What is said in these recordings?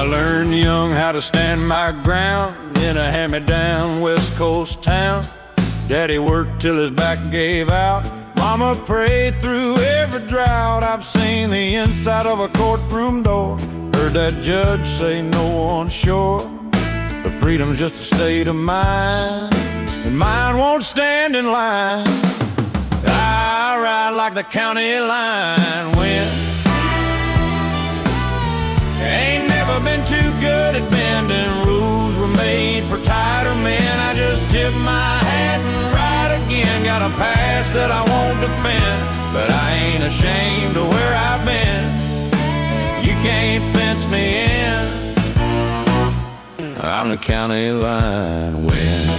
I learned young how to stand my ground in a hand-me-down West Coast town. Daddy worked till his back gave out. Mama prayed through every drought. I've seen the inside of a courtroom door, heard that judge say no one sure, but freedom's just a state of mind, and mine won't stand in line. I ride like the county line when ain't never been too good at bending. Rules were made for tighter men. I just tip my hat and ride again. Got a past that I won't defend, but I ain't ashamed of where I've been. You can't fence me in. I'm the county line wind.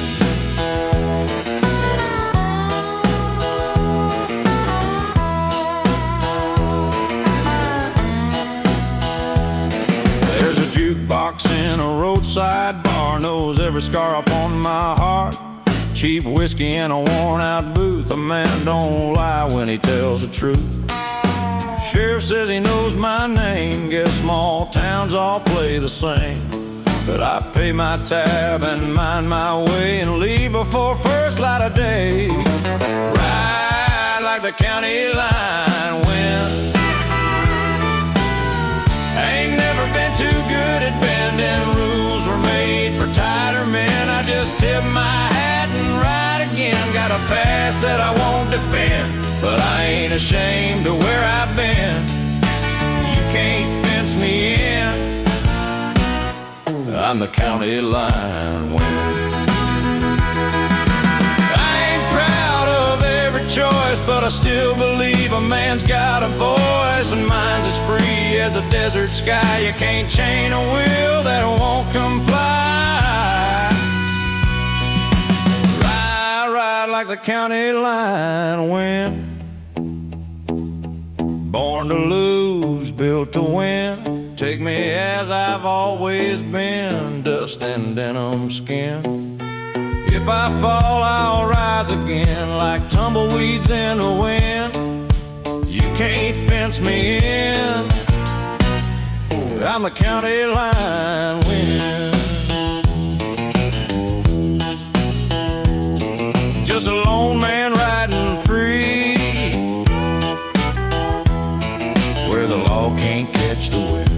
There's a jukebox in a roadside bar, knows every scar upon my heart. Cheap whiskey in a worn-out booth. A man don't lie when he tells the truth. Sheriff says he knows my name. Guess small towns all play the same, but I pay my tab and mind my way and leave before first light of day. Ride like the county line wind. Ain't never been too good at bending. Rules were made for tighter men. I just tip my hat and ride again. Got a past that I won't defend, but I ain't ashamed of where I've been. You can't fence me in. I'm the county line wind. I ain't proud of every choice, but I still believe a man's got a voice, and mine's as free as a desert sky. You can't chain a wheel that won't comply. Ride like the county line wind. Born to lose, built to win. Take me as I've always been, dust and denim skin. If I fall, I'll rise again like tumbleweeds in the wind. You can't fence me in. I'm the county line wind. Just a lone man riding free, where the law can't catch the wind.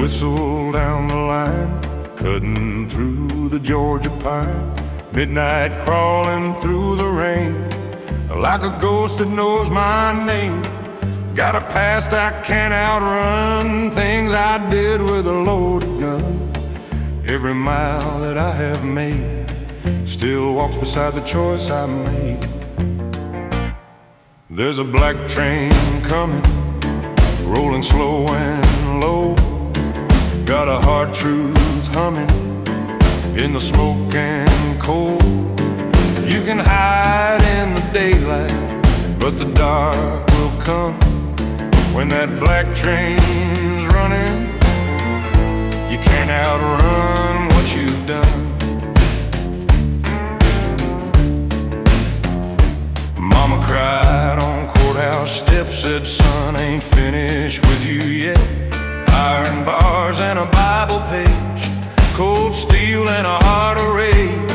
whistle down the line, cutting through the Georgia pine. Midnight crawling through the rain, like a ghost that knows my name. Got a past I can't outrun, things I did with a loaded gun. Every mile that I have made still walks beside the choice I made. There's a black train coming, rolling slow and low. Got a hard truth humming in the smoke and cold. You can hide in the daylight, but the dark will come when that black train's running. You can't outrun what you've done. Mama cried on courthouse steps, said, son, ain't finished with you yet. Iron bars and a Bible page, cold steel and a heart of rage.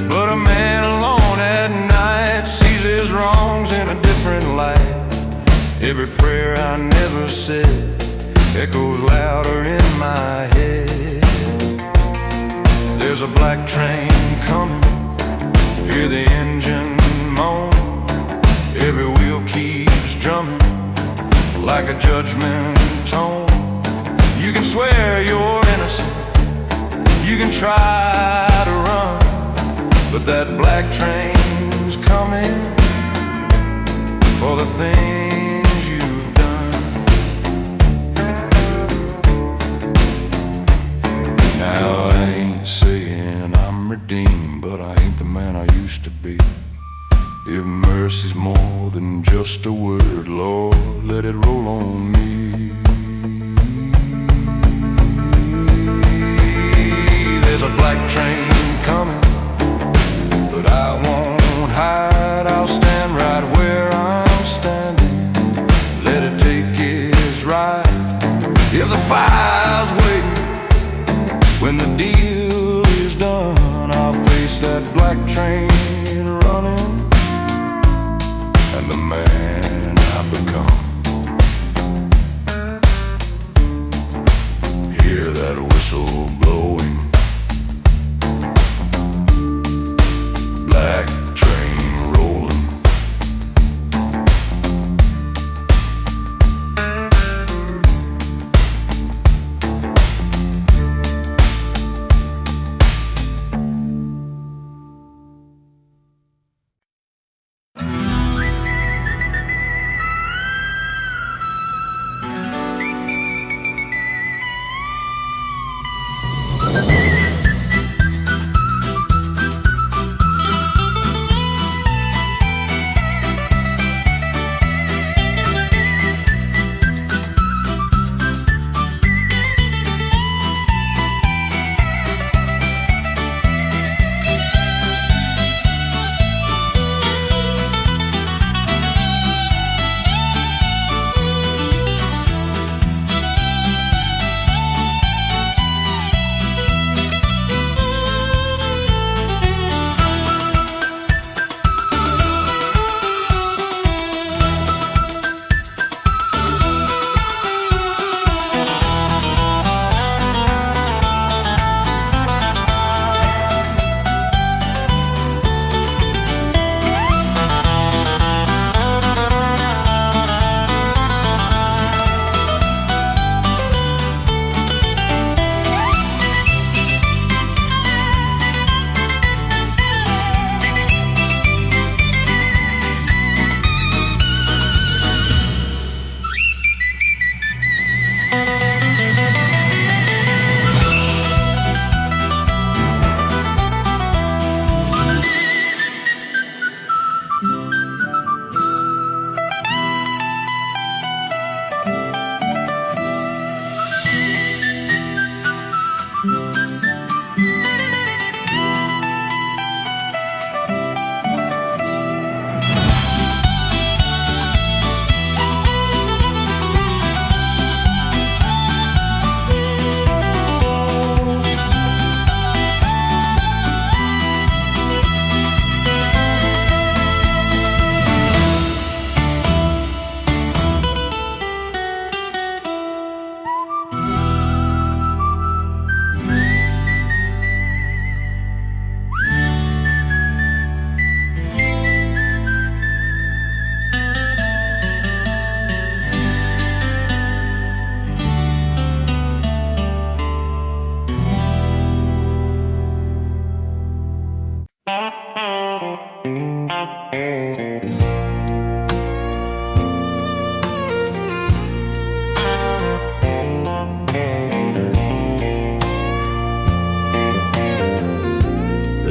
But a man alone at night sees his wrongs in a different light. Every prayer I never said echoes louder in my head. There's a black train coming, hear the engine moan. Every wheel keeps drumming like a judgment tone. You can swear you're innocent, you can try to run, but that black train's coming for the things you've done. Now I ain't saying I'm redeemed, but I ain't the man I used to be. If mercy's more than just a word, Lord, let it roll on me. There's a black train coming, but I won't hide. I'll stand right where I'm standing, let it take its ride. If the fire's waiting when the deal is done, I'll face that black train running, and the man I've become. Hear that whistle blowing, black train rolling.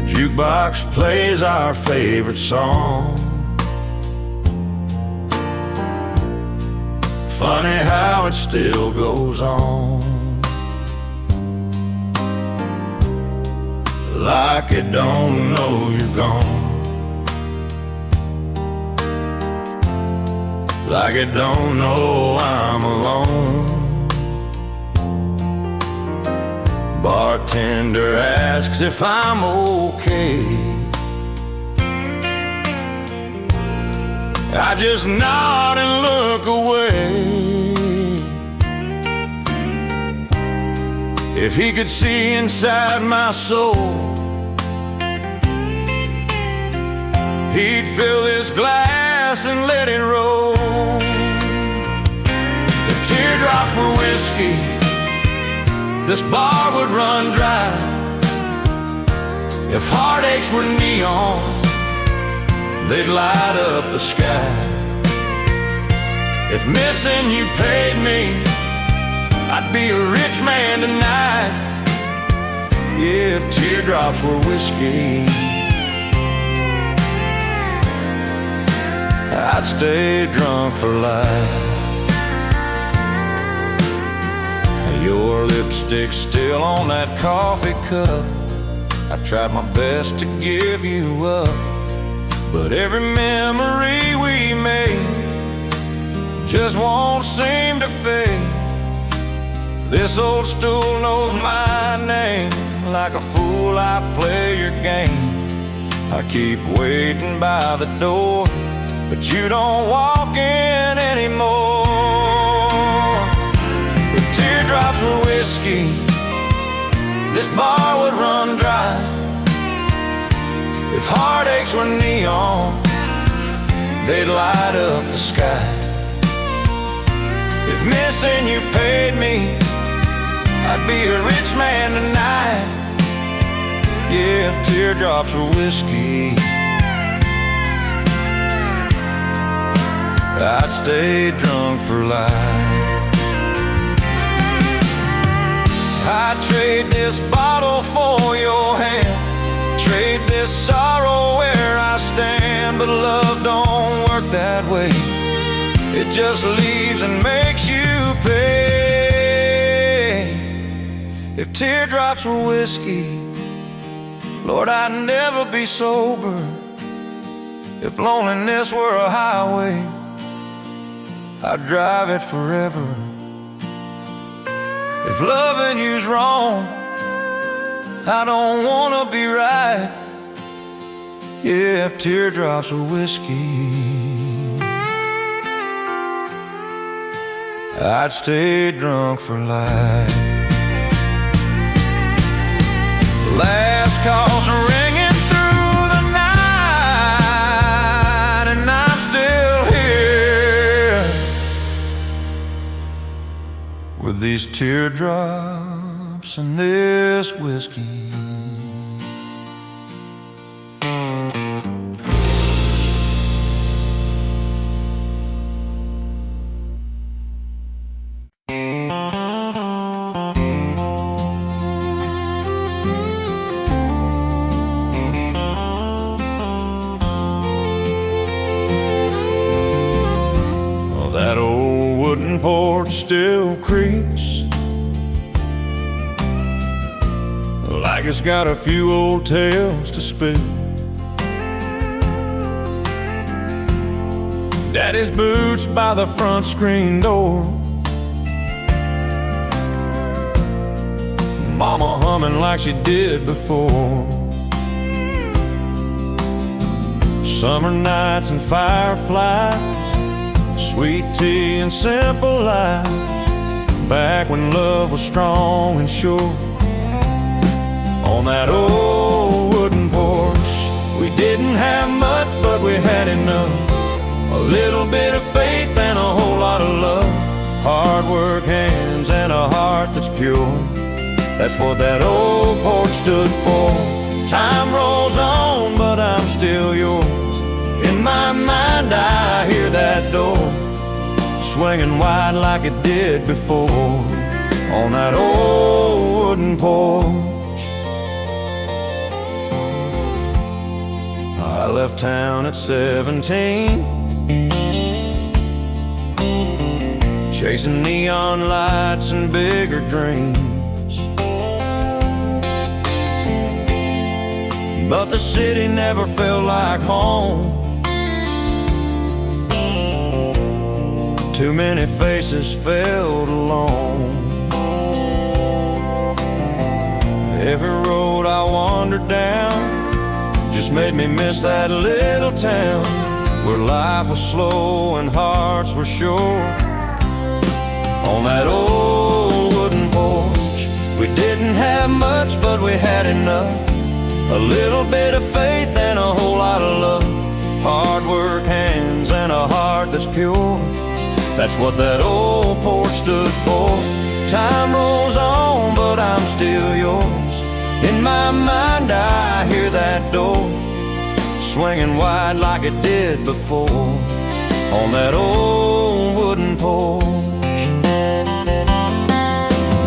jukebox plays our favorite song. Funny how it still goes on, like it don't know you're gone, like it don't know I'm alone. Bartender asks if I'm okay. I just nod and look away. If he could see inside my soul, he'd fill this glass and let it roll. If teardrops were whiskey, this bar would run dry. If heartaches were neon, they'd light up the sky. If missing you paid me, I'd be a rich man tonight. Yeah, if teardrops were whiskey, I'd stay drunk for life. Your lipstick's still on that coffee cup. I tried my best to give you up, but every memory we made just won't seem to fade. This old stool knows my name. Like a fool I play your game. I keep waiting by the door, but you don't walk in anymore. If teardrops were whiskey, this bar would run dry. If heartaches were neon, they'd light up the sky. If missing you paid me, I'd be a rich man tonight. Yeah, if teardrops were whiskey, I'd stay drunk for life. I'd trade this bottle for your hand, trade this sorrow where I stand. But love don't work that way. It just leaves and makes you pay. If teardrops were whiskey, Lord, I'd never be sober. If loneliness were a highway, I'd drive it forever. If loving you's wrong, I don't wanna be right. Yeah, if teardrops were whiskey, I'd stay drunk for life. Last calls are ringing through the night, and I'm still here with these teardrops and this whiskey. That old wooden porch still creaks like it's got a few old tales to spill. Daddy's boots by the front screen door, Mama humming like she did before. Summer nights and fireflies, sweet tea and simple lies, back when love was strong and sure. On that old wooden porch, we didn't have much, but we had enough. A little bit of faith and a whole lot of love. Hard work hands and a heart that's pure. That's what that old porch stood for. Time rolls on, but I'm still yours. In my mind I hear that door swinging wide like it did before. On that old wooden porch, I left town at 17, chasing neon lights and bigger dreams. But the city never felt like home. Too many faces felt alone. Every road I wandered down just made me miss that little town where life was slow and hearts were sure. On that old wooden porch, we didn't have much, but we had enough. A little bit of faith and a whole lot of love. Hard work, hands, and a heart that's pure. That's what that old porch stood for. Time rolls on, but I'm still yours. In my mind I hear that door swinging wide like it did before. On that old wooden porch.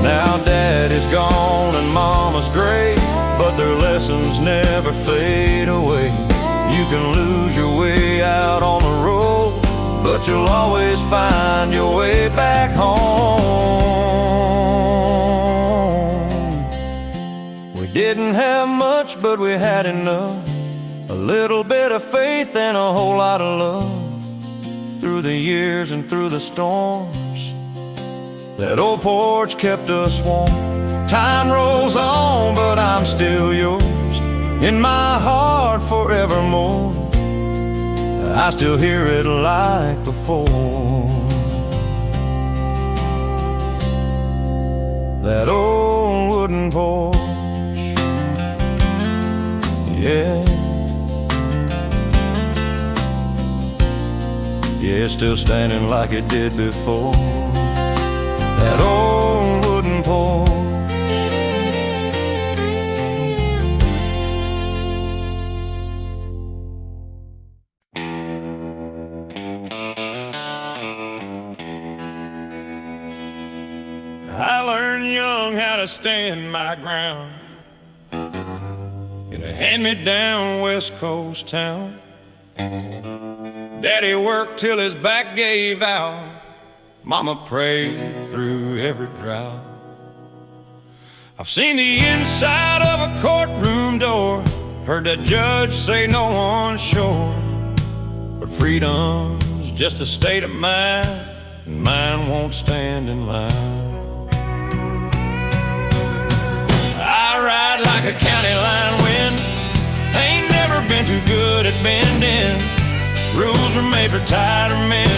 Now Daddy's gone and Mama's gray, but their lessons never fade away. You can lose your way out on the road, but you'll always find your way back home. We didn't have much, but we had enough. A little bit of faith and a whole lot of love. Through the years and through the storms, that old porch kept us warm. Time rolls on, but I'm still yours. In my heart forevermore. I still hear it like before. That old wooden porch, yeah. Yeah, it's still standing like it did before. That old wooden porch. I learned young how to stand my ground in a hand-me-down West Coast town. Daddy worked till his back gave out. Mama prayed through every drought. I've seen the inside of a courtroom door, heard that judge say no one's sure. But freedom's just a state of mind, and mine won't stand in line. I ride like a county line wind, ain't never been too good at bending. Rules were made for tighter men,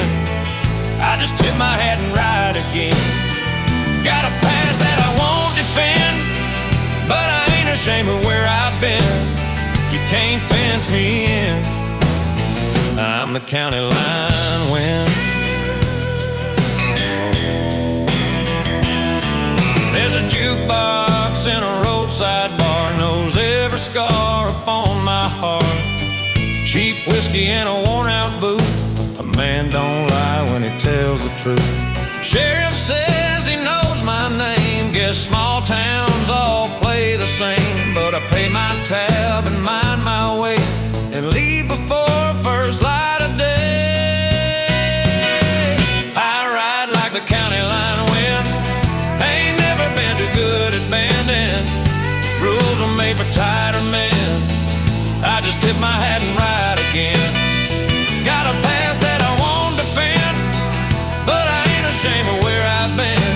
I just tip my hat and ride again. Got a past that I won't defend, but I ain't ashamed of where I've been. You can't fence me in, I'm the county line wind. There's a jukebox in a roadside bar, knows every scar upon my heart. Cheap whiskey in a worn-out booth, a man don't lie when he tells the truth. Sheriff says he knows my name, guess small towns all play the same. But I pay my tab and mind my way, and leave before first light of day. I ride like the county line wind, ain't never been too good at bending. Rules are made for tighter men, I just tip my hat and ride again. Got a past that I won't defend, but I ain't ashamed of where I've been.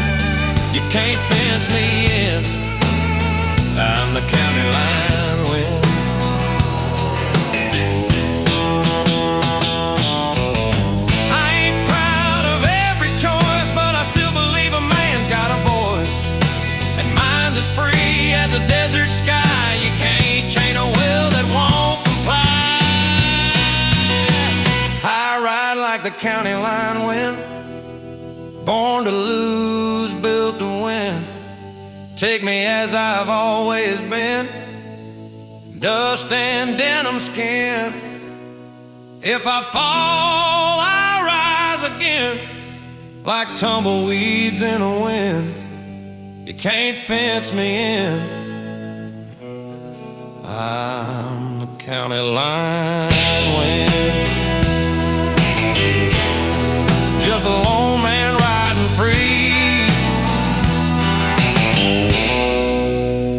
You can't fence me in, I'm the county line wind. I ain't proud of every choice, but I still believe a man's got a voice, and mine's as free as a desert sky. You can't chain a will that won't comply. I ride like the county line wind, born to lose, built to win. Take me as I've always been, dust and denim skin. If I fall, I rise again, like tumbleweeds in a wind. You can't fence me in, I'm the county line when just a lone man riding free,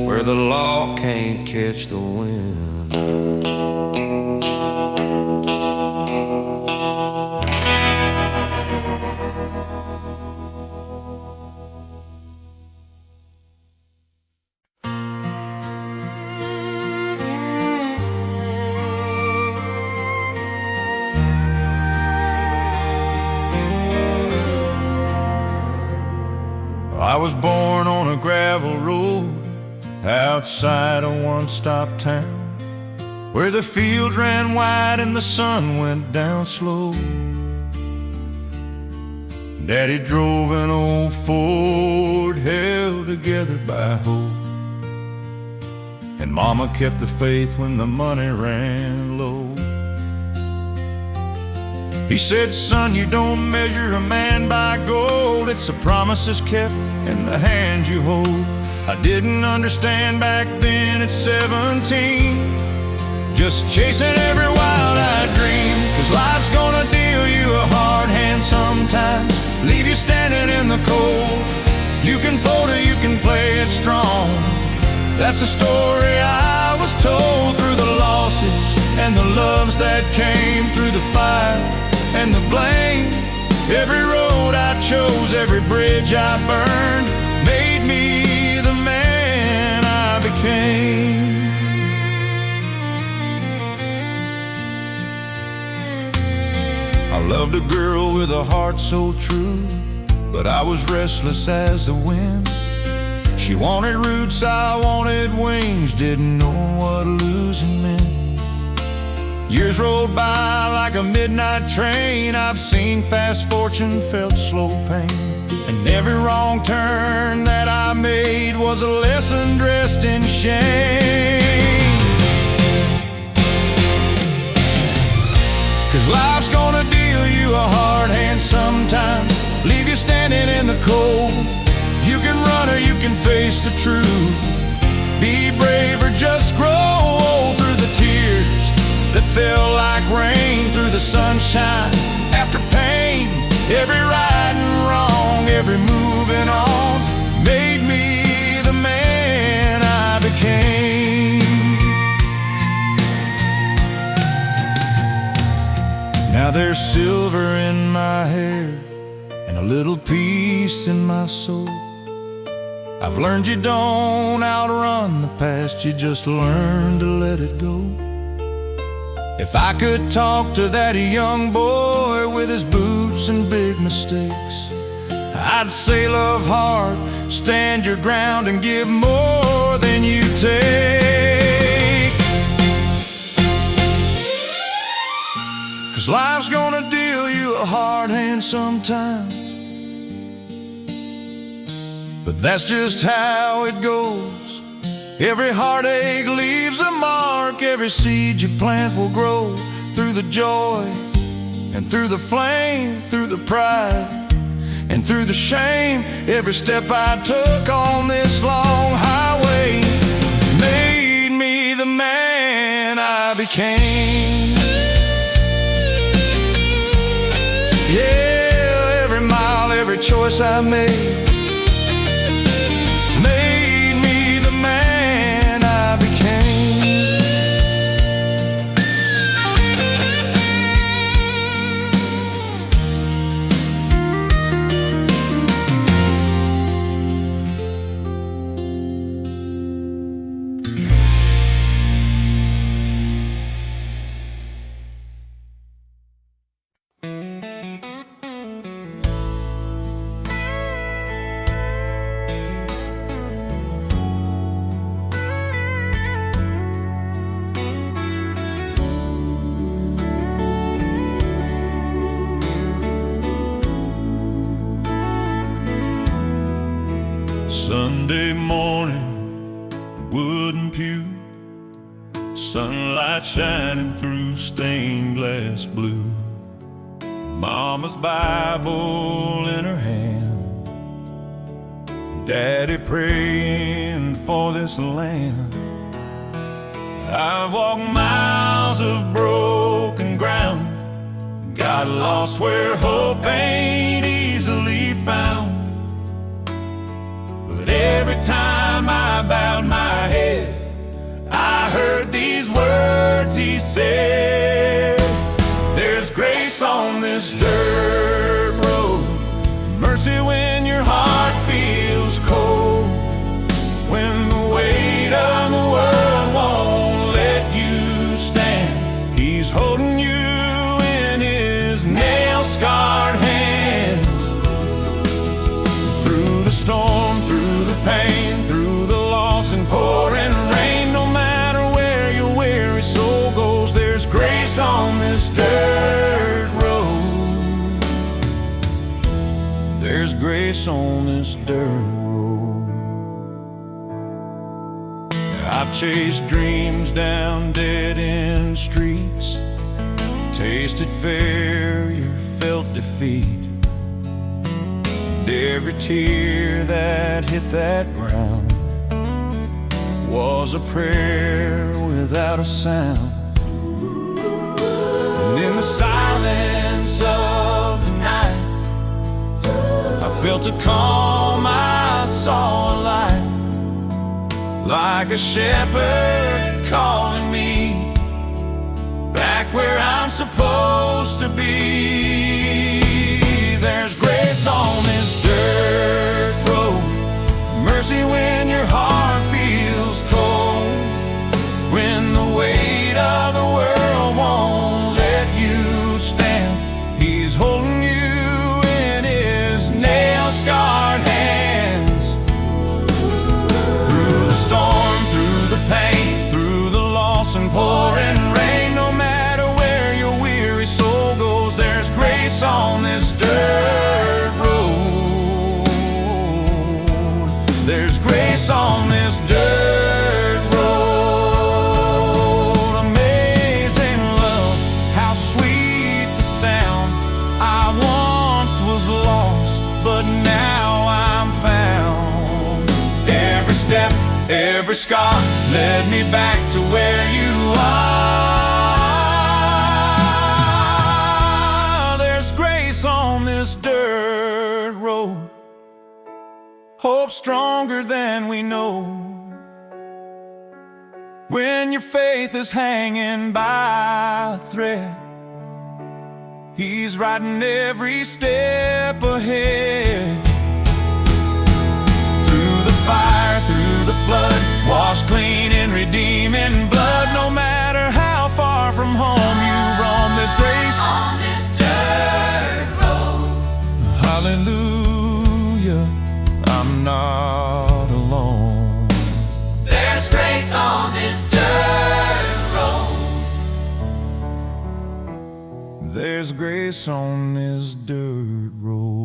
where the law can't catch the wind. I was born on a gravel road outside a one-stop town, where the fields ran wide and the sun went down slow. Daddy drove an old Ford held together by hope, and Mama kept the faith when the money ran low. He said, son, you don't measure a man by gold, it's the promises kept and the hands you hold. I didn't understand back then at 17, just chasing every wild-eyed dream. 'Cause life's gonna deal you a hard hand sometimes, leave you standing in the cold. You can fold it, you can play it strong. That's the story I was told, through the losses and the loves that came through the fire and the blame. Every road I chose, every bridge I burned, made me the man I became. I loved a girl with a heart so true, but I was restless as the wind. She wanted roots, I wanted wings, didn't know what losing meant. Years rolled by like a midnight train, I've seen fast fortune, felt slow pain, and every wrong turn that I made was a lesson dressed in shame. 'Cause life's gonna deal you a hard hand sometimes, leave you standing in the cold. You can run or you can face the truth, be brave or just grow old. Through the tears that fell like rain, through the sunshine after pain, every right and wrong, every moving on, made me the man I became. Now there's silver in my hair and a little peace in my soul. I've learned you don't outrun the past, you just learn to let it go. If I could talk to that young boy with his boots and big mistakes, I'd say love hard, stand your ground, and give more than you take. 'Cause life's gonna deal you a hard hand sometimes, but that's just how it goes. Every heartache leaves a mark, every seed you plant will grow. Through the joy and through the flame, through the pride and through the shame, every step I took on this long highway made me the man I became. Yeah, every mile, every choice I made Sunday morning, wooden pew, sunlight shining through stained glass blue. Mama's Bible in her hand, Daddy praying for this land. I've walked miles of broken ground, got lost where hope ain't easily found. But every time I bowed my head, I heard these words he said. There's grace on this dirt road, mercy when your heart feels cold, when the weight of the world won't let you stand. He's holding you in his nail-scarred hands. Through the storm, through the pain, through the loss and pouring rain, no matter where your weary soul goes, there's grace on this dirt road. There's grace on this dirt road. I've chased dreams down dead-end streets, tasted failure, felt defeat, and every tear that hit that ground was a prayer without a sound. And in the silence of the night, I felt a calm, I saw a light, like a shepherd calling me back where I'm supposed to be. There's grace on this dirt road, mercy when your heart feels cold, when the weight of the world won't let you stand. He's holding you in his nail-scarred hands. Through the storm, through the pain, through the loss and pouring rain, no matter where your weary soul goes, there's grace on this dirt road. There's grace on this dirt road. Amazing love, how sweet the sound. I once was lost, but now I'm found. Every step, every scar led me back to where you are. There's grace on this dirt road, hope stronger than we know. When your faith is hanging by a thread, he's riding every step ahead. Through the fire, through the flood, washed clean in redeeming blood, no matter how far from home you roam, there's grace on this dirt road. Hallelujah, I'm not alone. There's grace on this dirt road. There's grace on this dirt road.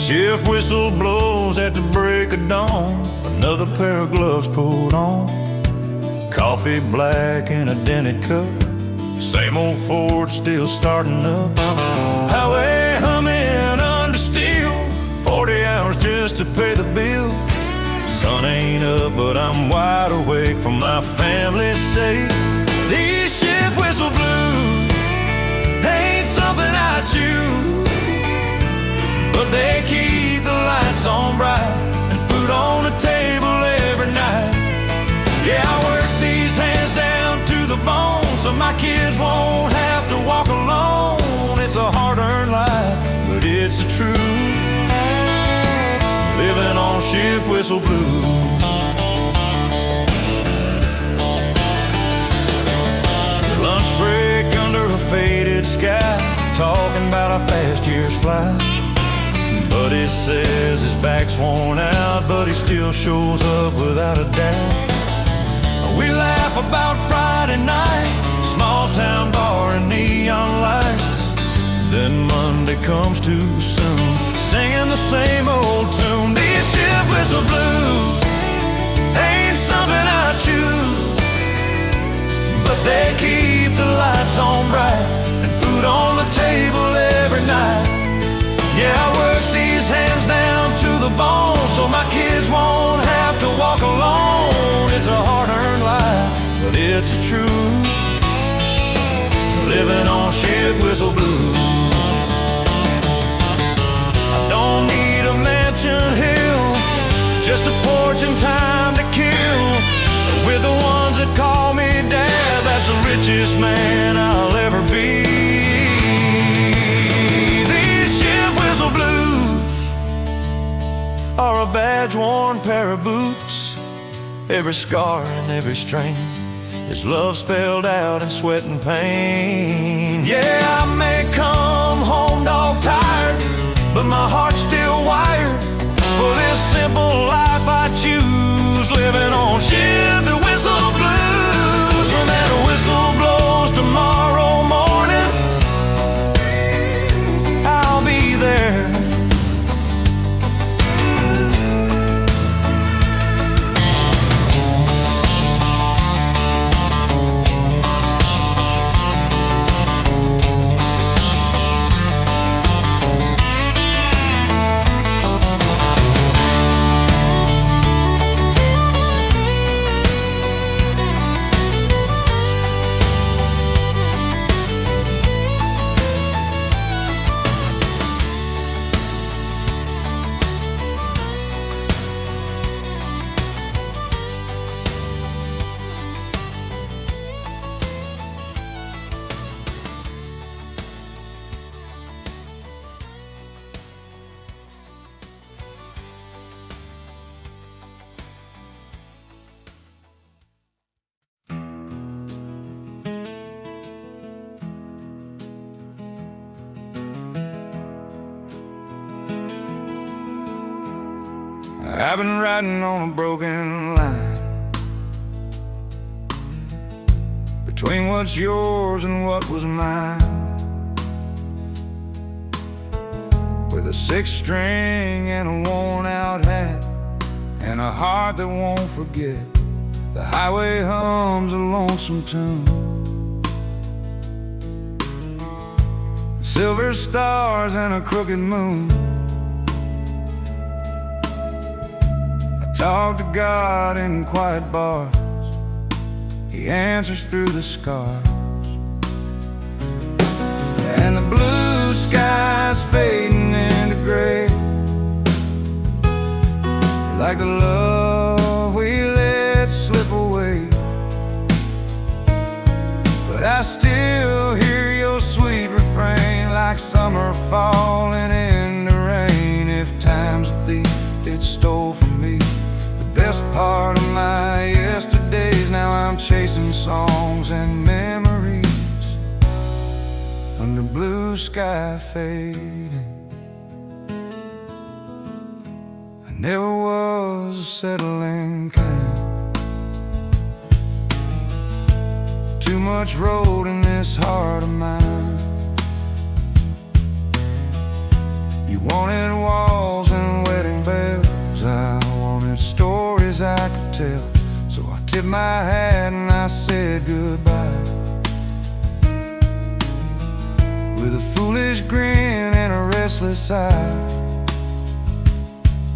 shift whistle blows at the break of dawn. Another pair of gloves pulled on. Coffee black in a dented cup. Same old Ford still starting up. Highway humming under steel. 40 hours just to pay the bills. Sun ain't up, but I'm wide awake for my family's sake. These shift whistle blues ain't something I choose, but they keep the lights on bright and food on the table every night. Yeah, I work these hands down to the bone so my kids won't have to walk alone. It's a hard-earned life, but it's the truth. Living on shift whistle blues. Lunch break under a faded sky, talking about how fast years fly. Buddy says his back's worn out, but he still shows up without a doubt. We laugh about Friday night, small town bar and neon lights. Then Monday comes too soon, singing the same old tune. These shift whistle blues ain't something I choose, but they keep the lights on bright and food on the table every night. Yeah, I work these hands down to the bone so my kids won't have to walk alone. It's a hard-earned life, but it's the truth. Living on shift whistle blues. I don't need a mansion hill, just a porch and time to kill. With the ones that call me dad, that's the richest man I'll ever be. These shift whistle blues are a badge-worn pair of boots. Every scar and every strain is love spelled out in sweat and pain. Yeah, I may come home dog tired, but my heart's still wired for this simple life I choose. Living on shift and whistle blues. When that whistle blows tomorrow morning, I'll be there. I've been riding on a broken line between what's yours and what was mine, with a six string and a worn out hat and a heart that won't forget. The highway hums a lonesome tune, silver stars and a crooked moon. Talk to God in quiet bars, He answers through the scars. And the blue sky's fading into gray, like the love we let slip away. But I still hear your sweet refrain, like summer falling into rain. If time's a thief, it stole from me best part of my yesterdays. Now I'm chasing songs and memories under blue sky fading. I never was a settling kind, too much road in this heart of mine. You wanted walls and wedding bells, I wanted stories I could tell. So I tipped my hat and I said goodbye, with a foolish grin and a restless eye.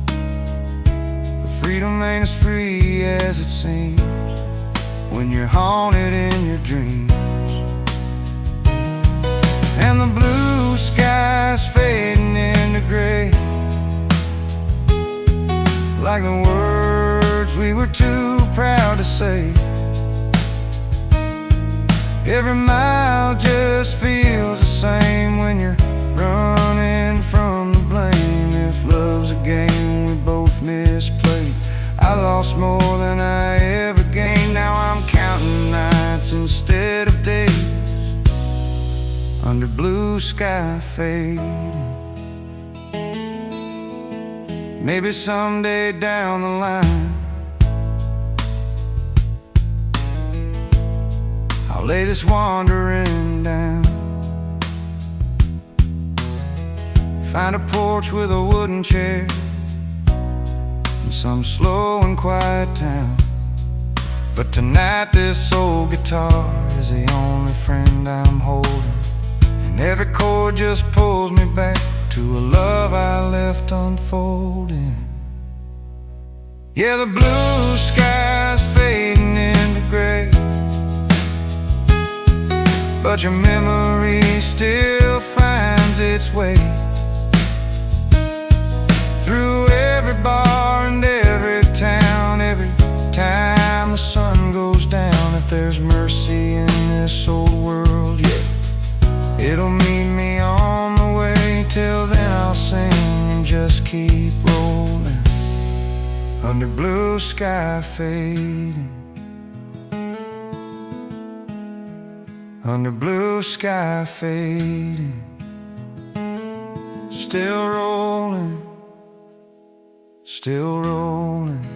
But freedom ain't as free as it seems when you're haunted in your dreams. And the blue sky's fading into gray, like the words we were too proud to say. Every mile just feels the same when you're running from the blame. If love's a game we both misplayed, I lost more than I ever gained. Now I'm counting nights instead of days, under blue sky fading. Maybe someday down the line I'll lay this wandering down, find a porch with a wooden chair in some slow and quiet town. But tonight this old guitar is the only friend I'm holding, and every chord just pulls me back to a love I left unfolding. Yeah, the blue sky's fading into gray, but your memory still finds its way through every bar and every town. Every time the sun goes down, if there's mercy in this old world, yeah, it'll meet me on the way. Till then I'll sing and just keep rolling, under blue sky fading, under blue sky fading. Still rolling, still rolling.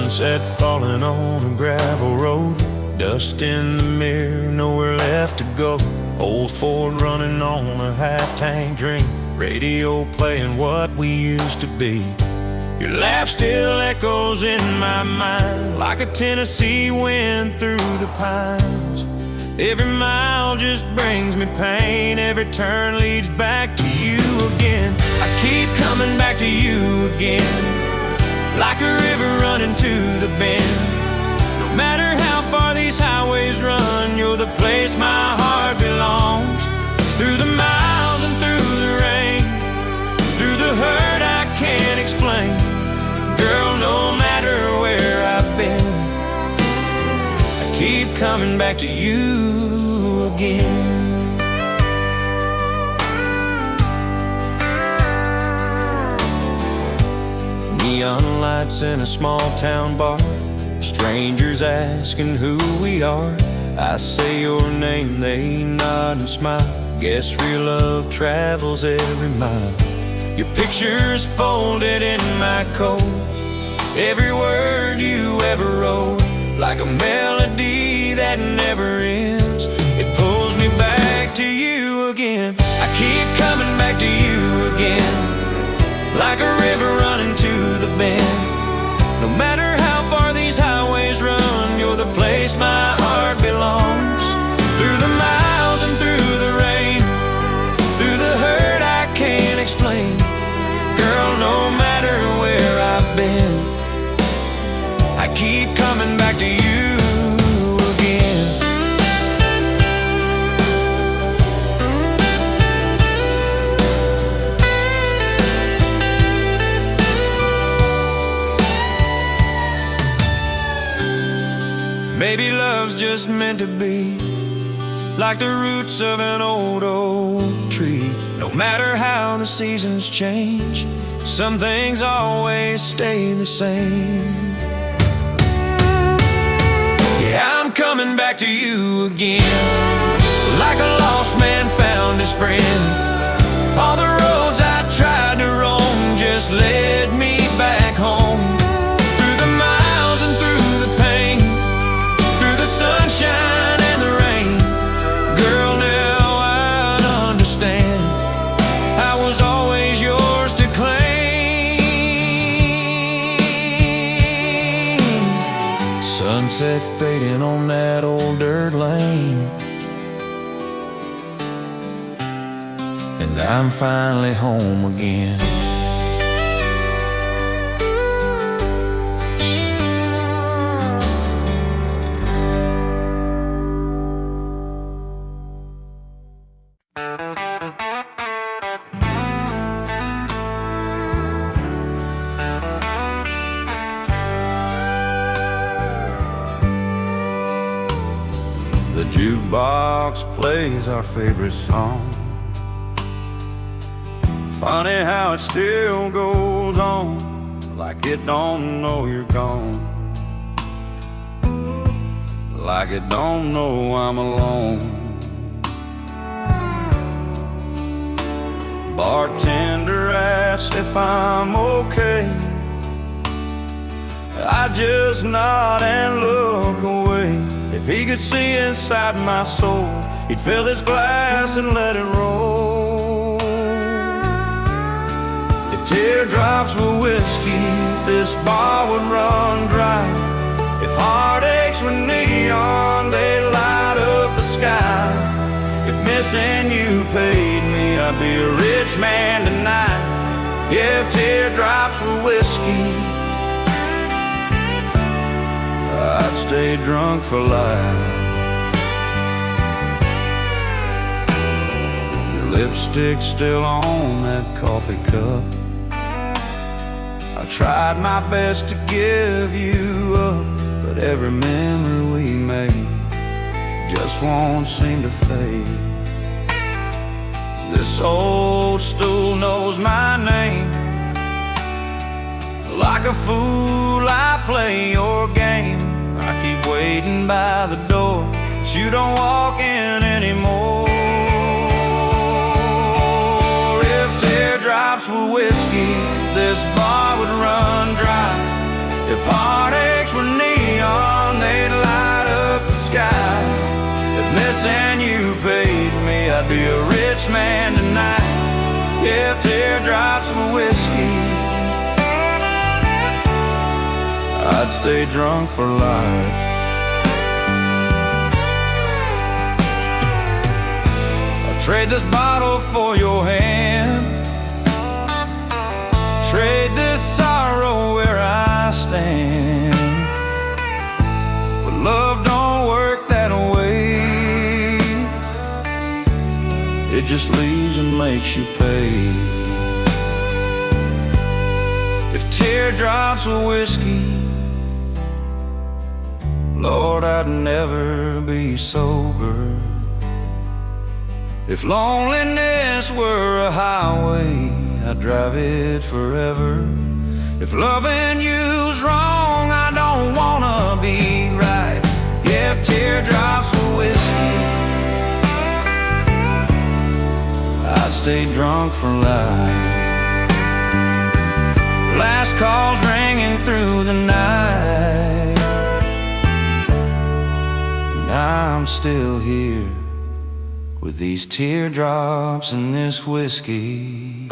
Sunset falling on a gravel road, dust in the mirror, nowhere left to go. Old Ford running on a half-tank dream, radio playing what we used to be. Your laugh still echoes in my mind like a Tennessee wind through the pines. Every mile just brings me pain, every turn leads back to you again. I keep coming back to you again, like a river running to the bend. No matter how far these highways run, you're the place my heart belongs. Through the miles and through the rain, through the hurt I can't explain, girl, no matter where I've been, I keep coming back to you again. Neon lights in a small town bar, strangers asking who we are. I say your name, they nod and smile. Guess real love travels every mile. Your picture's folded in my coat, every word you ever wrote, like a melody that never ends. It pulls me back to you again. I keep coming back to you again, like a river running to the bend. No matter how far these highways run, you're the place my heart belongs. Through the miles and through the rain, through the hurt I can't explain, girl, no matter where I've been, I keep coming back to you again. Maybe love's just meant to be, like the roots of an old oak tree. No matter how the seasons change, some things always stay the same. Yeah, I'm coming back to you again, like a lost man found his friend. All the roads I tried to roam just led me back home. Through the miles and through the pain, through the sunshine and the rain, girl, now I understand I was always yours to claim. Sunset fading on that old dirt lane, and I'm finally home again. The jukebox plays our favorite song. Funny how it still goes on, like it don't know you're gone, like it don't know I'm alone. Bartender asks if I'm okay, I just nod and look away. If he could see inside my soul, he'd fill this glass and let it roll. If teardrops were whiskey, this bar would run dry. If heartaches were neon, they'd light up the sky. If missing you paid me, I'd be a rich man tonight. If teardrops were whiskey, I'd stay drunk for life. Your lipstick's still on that coffee cup. I tried my best to give you up, but every memory we made just won't seem to fade. This old stool knows my name. Like a fool I play your game. I keep waiting by the door, but you don't walk in anymore. If teardrops were whiskey, this bar would run dry. If heartache be a rich man tonight. If teardrops were whiskey, I'd stay drunk for life. I'd trade this bottle for your hand, trade this sorrow where I stand. But love don't work that way. It just leaves and makes you pay. If teardrops were whiskey, Lord, I'd never be sober. If loneliness were a highway, I'd drive it forever. If loving you's wrong, I don't wanna be right. Yeah, if teardrops were whiskey, I'd stay drunk for life. Last calls ringing through the night, and I'm still here with these teardrops and this whiskey.